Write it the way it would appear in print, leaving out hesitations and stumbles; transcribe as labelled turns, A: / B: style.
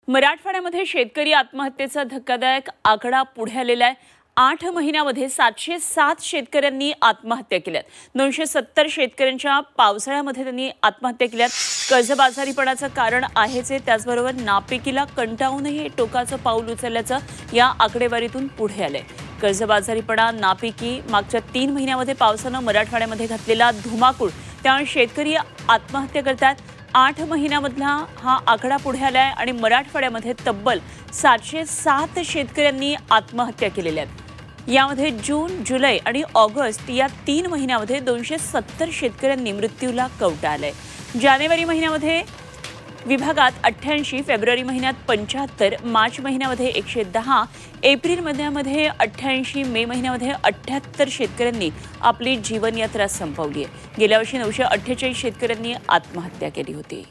A: मराठवाड्यामध्ये शेतकरी आत्महत्येचा धक्कादायक आकडा पुढे आलेला आहे। 8 महिन्यामध्ये 707 शेतकऱ्यांनी आत्महत्या केल्यात। 970 शेतकऱ्यांच्या पावसाळ्यामध्ये त्यांनी आत्महत्या केल्यात। कर्जबाजारीपणाचं कारण आहेच आहे, त्याचबरोबर नापिकीला कंटाळूनही हे टोकाचं पाऊल उचलल्याचं या आकडेवारीतून पुढे आलंय। कर्जबाजारीपणा, नापिकी, मागच्या 3 महिन्यामध्ये पावसानं मराठवाड्यामध्ये घातलेला धुमाकूळ, त्यामुळे शेतकरी आत्महत्या करतात। 8 महिन्यामधला हा आकडा पुढे आलाय आणि मराठवाड्यामध्ये तब्बल 707 शेतकऱ्यांनी आत्महत्या केलेल्या आहेत। यामध्ये जून, जुलै आणि ऑगस्ट या 3 महिन्यामध्ये 270 शेतकऱ्यांनी मृत्यूला कवटाळलंय। जानेवारी महिन्यामध्ये विभागात 88, फेब्रुवारी महिन्यात 75, मार्च महिन्यामध्ये 110, एप्रिल महिन्यामध्ये 88, मे महिन्यामध्ये 78 शेतकऱ्यांनी आपली जीवनयात्रा संपवली आहे। गेल्या वर्षी 948 शेतकऱ्यांनी आत्महत्या केली होती।